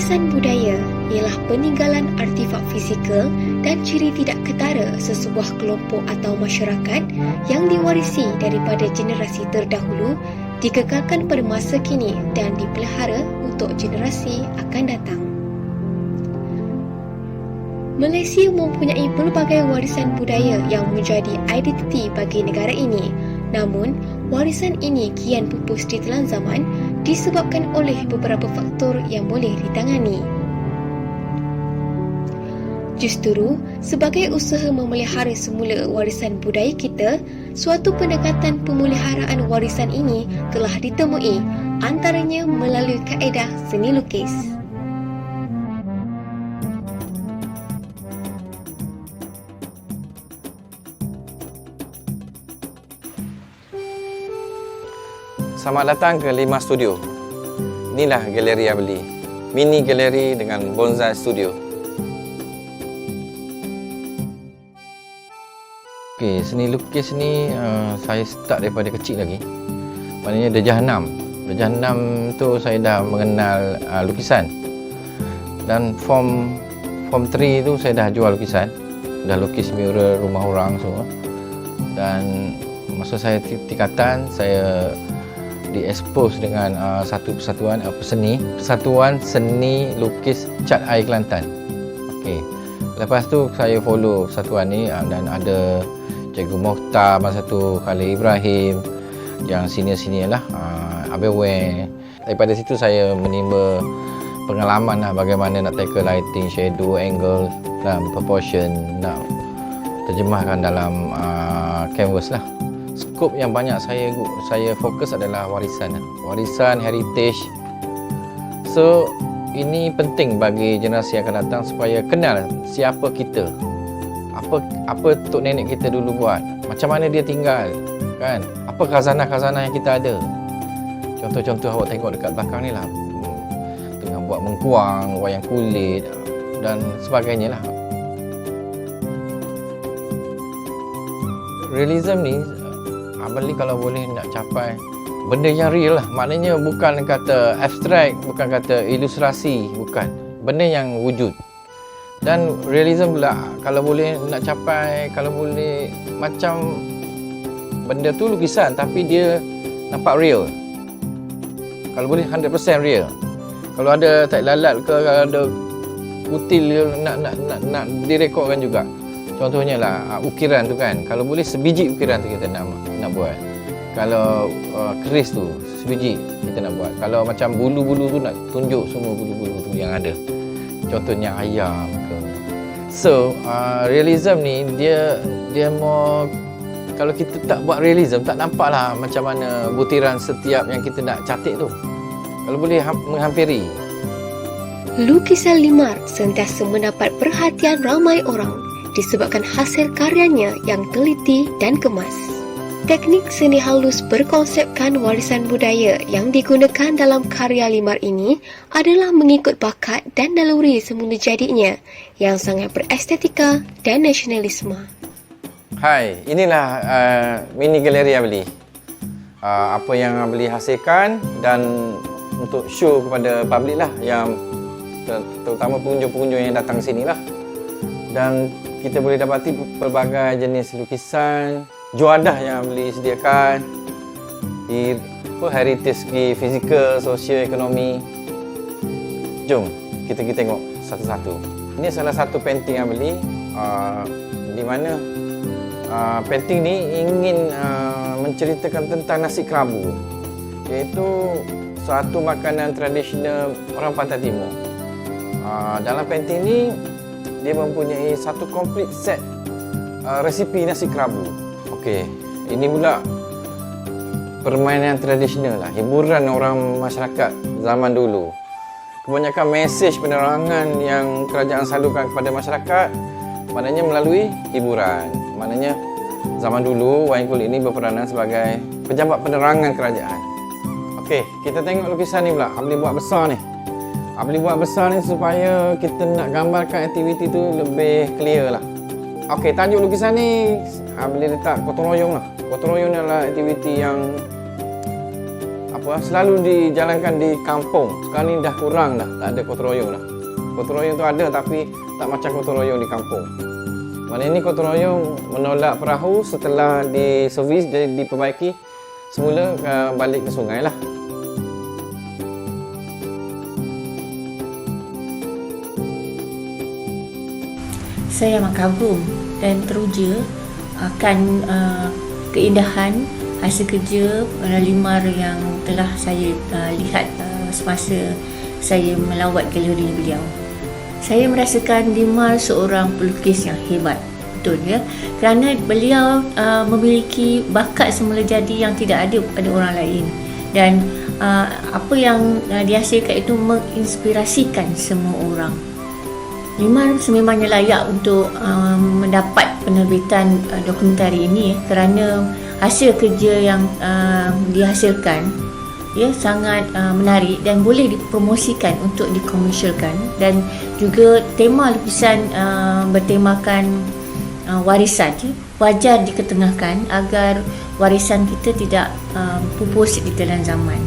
Warisan budaya ialah peninggalan artifak fizikal dan ciri tidak ketara sesebuah kelompok atau masyarakat yang diwarisi daripada generasi terdahulu, dikekalkan pada masa kini dan dipelihara untuk generasi akan datang. Malaysia mempunyai pelbagai warisan budaya yang menjadi identiti bagi negara ini. Namun, warisan ini kian pupus di telan zaman disebabkan oleh beberapa faktor yang boleh ditangani. Justru, sebagai usaha memelihara semula warisan budaya kita, suatu pendekatan pemeliharaan warisan ini telah ditemui, antaranya melalui kaedah seni lukis. Selamat datang ke Lima Studio. Inilah galeri yang beli. Mini galeri dengan bonsai studio. Okey, seni lukis ni saya start daripada kecil lagi. Maknanya darjah 6. Darjah 6 tu saya dah mengenal lukisan. Dan form 3 tu saya dah jual lukisan. Dah lukis mural rumah orang semua. Dan masa saya tingkatan, saya di-expose dengan satu persatuan Persatuan Seni Lukis Cat Air Kelantan. Okey. Lepas tu saya follow persatuan ni dan ada Cikgu Mokhtar masa tu, Khalil Ibrahim, yang senior-senior lah, Abel Weng. Daripada situ saya menimba pengalaman lah bagaimana nak tackle lighting, shadow, angle dan proportion, nak terjemahkan dalam canvas lah. Skop yang banyak saya fokus adalah warisan heritage. So ini penting bagi generasi yang akan datang supaya kenal siapa kita, apa tok nenek kita dulu buat, macam mana dia tinggal, kan, apa khazanah-khazanah yang kita ada. Contoh-contoh awak tengok dekat belakang ni lah, tengah buat mengkuang, wayang kulit dan sebagainya lah. Realism ni Abang kalau boleh nak capai benda yang real lah. Maknanya bukan kata abstrak, bukan kata ilustrasi, bukan. Benda yang wujud. Dan realism pula kalau boleh nak capai, kalau boleh macam benda tu lukisan tapi dia nampak real. Kalau boleh 100% real. Kalau ada tak lalat ke, kalau ada kutil nak direkodkan juga. Contohnya lah ukiran tu kan, kalau boleh sebiji ukiran tu kita nak buat. Kalau keris tu sebiji kita nak buat. Kalau macam bulu-bulu tu nak tunjuk semua bulu-bulu tu yang ada. Contohnya ayam ke. So realism ni dia mau, kalau kita tak buat realism tak nampaklah macam mana butiran setiap yang kita nak catik tu. Kalau boleh menghampiri. Lukisan Limar sentiasa mendapat perhatian ramai orang disebabkan hasil karyanya yang teliti dan kemas. Teknik seni halus berkonsepkan warisan budaya yang digunakan dalam karya Limar ini adalah mengikut bakat dan naluri semula jadinya yang sangat berestetika dan nasionalisme. Hai, inilah mini galeri yang beli. Apa yang beli hasilkan dan untuk show kepada public lah, yang terutama pengunjung-pengunjung yang datang sini lah. Dan kita boleh dapati pelbagai jenis lukisan, juadah yang boleh sediakan di heritage segi fizikal, sosial, ekonomi. Jom kita tengok satu-satu. Ini salah satu painting yang beli, di mana painting ni ingin menceritakan tentang nasi kerabu, iaitu suatu makanan tradisional orang Pantai Timur. Dalam painting ni dia mempunyai satu komplit set resipi nasi kerabu. Okey, ini pula permainan tradisional lah, hiburan orang masyarakat zaman dulu. Kebanyakan mesej penerangan yang kerajaan salurkan kepada masyarakat maknanya melalui hiburan. Maknanya zaman dulu wayang kulit ini berperanan sebagai pejabat penerangan kerajaan. Okey, kita tengok lukisan ni pula. Abang buat besar ni. Abang buat besar ni supaya kita nak gambarkan aktiviti tu lebih clear lah. Okey, tajuk lukisan ni Abang letak gotong royong lah. Gotong royong ni adalah aktiviti yang selalu dijalankan di kampung. Sekarang ni dah kurang dah, tak ada gotong royong dah. Gotong royong tu ada tapi tak macam gotong royong di kampung. Mana ini gotong royong menolak perahu setelah diservis, jadi diperbaiki, semula balik ke sungai lah. Saya amat kagum dan teruja akan keindahan hasil kerja para Limar yang telah saya lihat semasa saya melawat galeri beliau. Saya merasakan Limar seorang pelukis yang hebat, betul ya, kerana beliau memiliki bakat semula jadi yang tidak ada pada orang lain, dan apa yang dihasilkan itu menginspirasikan semua orang. Limar sememangnya layak untuk mendapat penerbitan dokumentari ini kerana hasil kerja yang dihasilkan sangat menarik dan boleh dipromosikan untuk dikomersialkan, dan juga tema lukisan bertemakan warisan wajar diketengahkan agar warisan kita tidak pupus di telan zaman.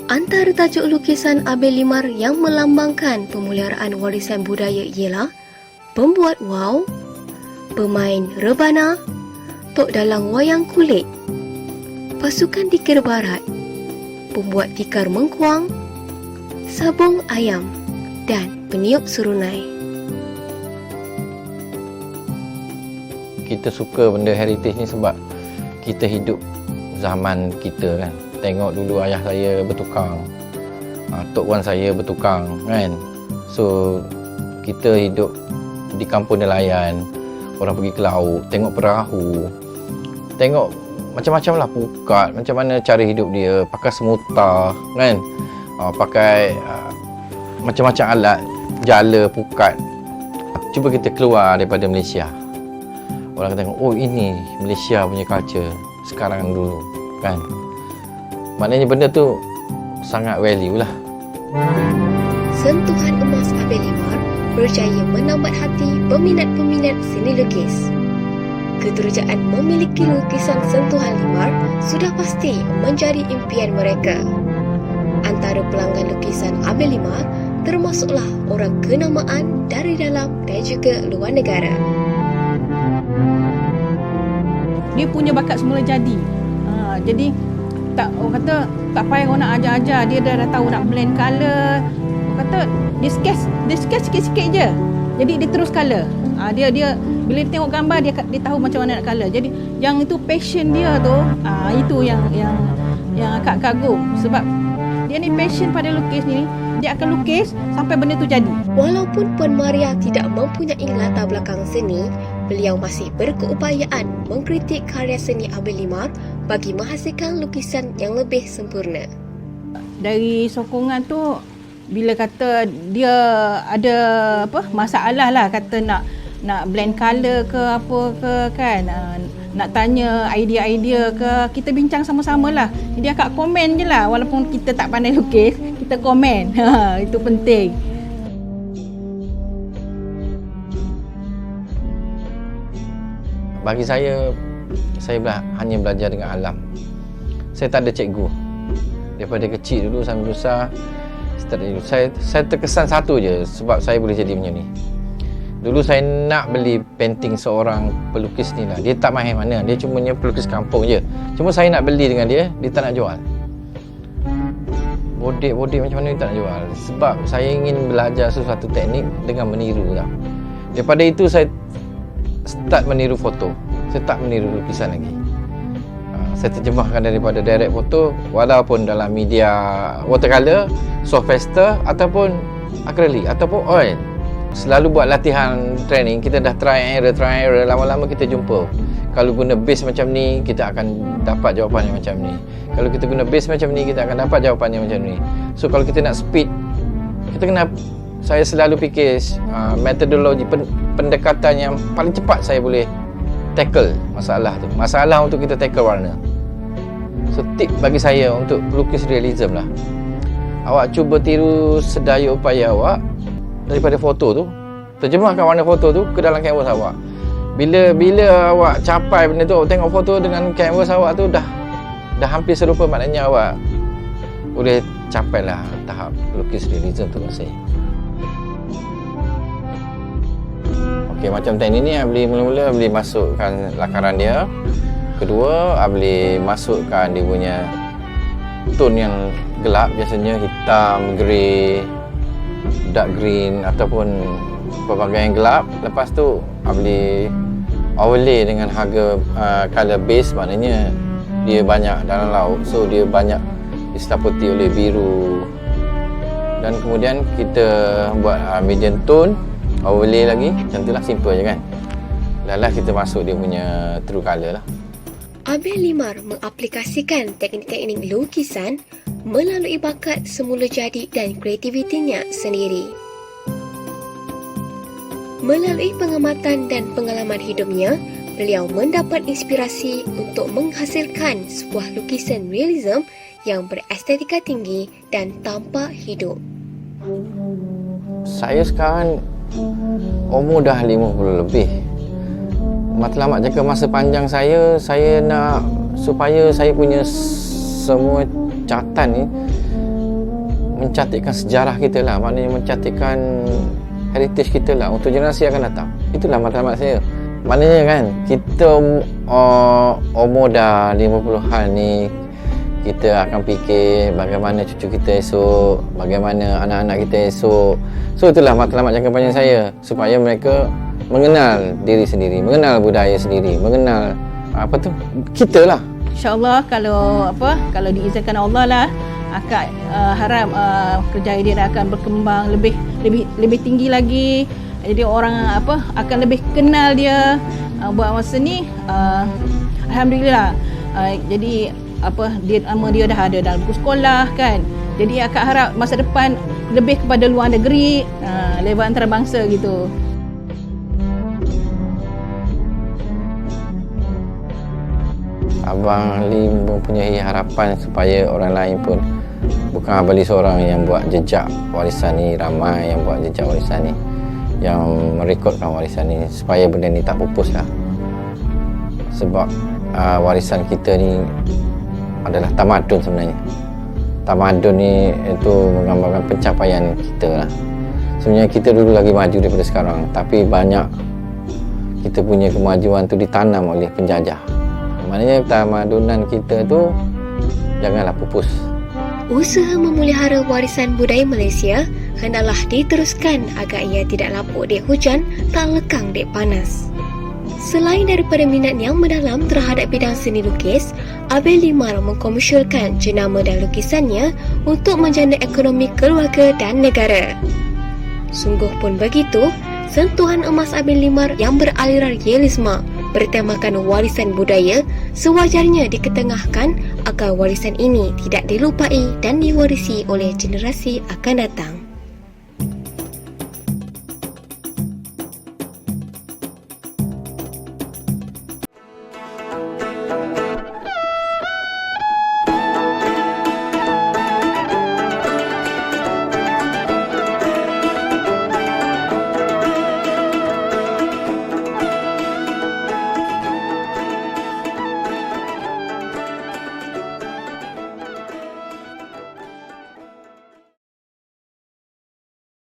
Antara tajuk lukisan Abel Limar yang melambangkan pemeliharaan warisan budaya ialah pembuat wau, pemain rebana, tok dalang wayang kulit, pasukan tikar barat, pembuat tikar mengkuang, sabung ayam dan peniup serunai. Kita suka benda heritage ni sebab kita hidup zaman kita kan. Tengok dulu ayah saya bertukang, tok wan saya bertukang kan. So kita hidup di kampung nelayan, orang pergi ke laut, tengok perahu, tengok macam-macam lah pukat, macam mana cara hidup dia, pakai semutar kan, pakai macam-macam alat, jala, pukat. Cuba kita keluar daripada Malaysia, orang akan tengok, oh ini Malaysia punya culture sekarang dulu kan. Maknanya benda tu sangat value lah. Sentuhan emas Abel Limar berjaya menambat hati peminat-peminat seni lukis. Keterujaan memiliki lukisan sentuhan Limar sudah pasti menjadi impian mereka. Antara pelanggan lukisan Abel Limar termasuklah orang kenamaan dari dalam dan juga luar negara. Dia punya bakat semula jadi. Jadi tak, orang kata tak payah orang nak ajar-ajar, dia dah tahu nak blend colour. Orang kata dia sketch sikit-sikit je. Jadi dia terus colour. Dia bila dia tengok gambar dia tahu macam mana nak colour. Jadi yang itu passion dia tu, itu yang akak kagum, sebab dia ni passion pada lukis ni, dia akan lukis sampai benda tu jadi. Walaupun Puan Maria tidak mempunyai latar belakang seni, beliau masih berkeupayaan mengkritik karya seni Abel Limar bagi menghasilkan lukisan yang lebih sempurna. Dari sokongan tu, bila kata dia ada masalah lah, kata nak blend colour ke apa ke kan, nak tanya idea-idea ke, kita bincang sama-sama lah. Jadi akak komen je lah, walaupun kita tak pandai lukis, kita komen. Itu penting. Bagi saya hanya belajar dengan alam. Saya tak ada cikgu. Daripada kecil dulu sampai besar, saya terkesan satu je sebab saya boleh jadi macam ni. Dulu saya nak beli painting seorang pelukis ni lah. Dia tak mahir mana, dia cuma pelukis kampung je. Cuma saya nak beli dengan dia tak nak jual. Bodek macam mana dia tak nak jual. Sebab saya ingin belajar sesuatu teknik dengan meniru lah. Daripada itu saya start meniru foto. Saya tak meniru lukisan lagi. Saya terjemahkan daripada direct foto, walaupun dalam media watercolor, soft pastel ataupun akrilik ataupun oil. Selalu buat latihan training, kita dah try and error, lama-lama kita jumpa. Kalau guna base macam ni, kita akan dapat jawapan yang macam ni. Kalau kita guna base macam ni, kita akan dapat jawapan yang macam ni. So kalau kita nak speed, saya selalu fikir metodologi pendekatan yang paling cepat saya boleh tackle masalah tu. Masalah untuk kita tackle warna. So tip bagi saya untuk pelukis realism lah. Awak cuba tiru sedaya upaya awak daripada foto tu, terjemahkan warna foto tu ke dalam kanvas awak. Bila awak capai benda tu, awak tengok foto dengan kanvas awak tu dah hampir serupa, maknanya awak boleh capailah tahap lukis realism tu kat saya. Okey, macam teknik ni boleh mula-mula boleh masukkan lakaran dia. Kedua, boleh masukkan dia punya tone yang gelap, biasanya hitam, grey, dark green ataupun pelbagai yang gelap. Lepas tu boleh overlay dengan harga color base, maknanya dia banyak dalam laut, so dia banyak diseliputi oleh biru. Dan kemudian kita buat medium tone, overlay lagi. Macam tu lah, simple je kan. Dah kita masuk dia punya true color lah. Abel Limar mengaplikasikan teknik-teknik lukisan melalui bakat semula jadi dan kreativitinya sendiri. Melalui pengamatan dan pengalaman hidupnya, beliau mendapat inspirasi untuk menghasilkan sebuah lukisan realism yang berestetika tinggi dan tampak hidup. Saya sekarang umur dah 50 lebih. Matlamat jangka masa panjang saya nak supaya saya punya semua catatan ni mencantikkan sejarah kita lah, maknanya mencantikkan heritage kita lah untuk generasi akan datang. Itulah matlamat saya. Maknanya kan, kita umur dah 50-an ni, kita akan fikir bagaimana cucu kita esok, bagaimana anak-anak kita esok. So itulah matlamat jangka panjang saya, supaya mereka mengenal diri sendiri, mengenal budaya sendiri, mengenal kita lah. InsyaAllah kalau diizinkan Allah lah, akak harap kerjaya dia akan berkembang lebih tinggi lagi. Jadi orang akan lebih kenal dia. Buat masa ni alhamdulillah, jadi nama dia dah ada dalam buku sekolah kan. Jadi akak harap masa depan lebih kepada luar negeri, level antarabangsa gitu. Abang Lee mempunyai harapan supaya orang lain pun, bukan Abang Lee seorang yang buat jejak warisan ni, ramai yang buat jejak warisan ni, yang merekodkan warisan ni, supaya benda ni tak pupus lah. Sebab warisan kita ni adalah tamadun sebenarnya. Tamadun ni itu menggambarkan pencapaian kita lah. Sebenarnya kita dulu lagi maju daripada sekarang, tapi banyak kita punya kemajuan tu ditanam oleh penjajah. Maknanya tamadunan kita tu janganlah pupus. Usaha memelihara warisan budaya Malaysia hendaklah diteruskan agar ia tidak lapuk dek hujan, tak lekang dek panas. Selain daripada minat yang mendalam terhadap bidang seni lukis, Abel Limar mengkomersialkan jenama dan lukisannya untuk menjana ekonomi keluarga dan negara. Sungguh pun begitu, sentuhan emas Abel Limar yang beraliran realisme bertemakan warisan budaya sewajarnya diketengahkan agar warisan ini tidak dilupai dan diwarisi oleh generasi akan datang.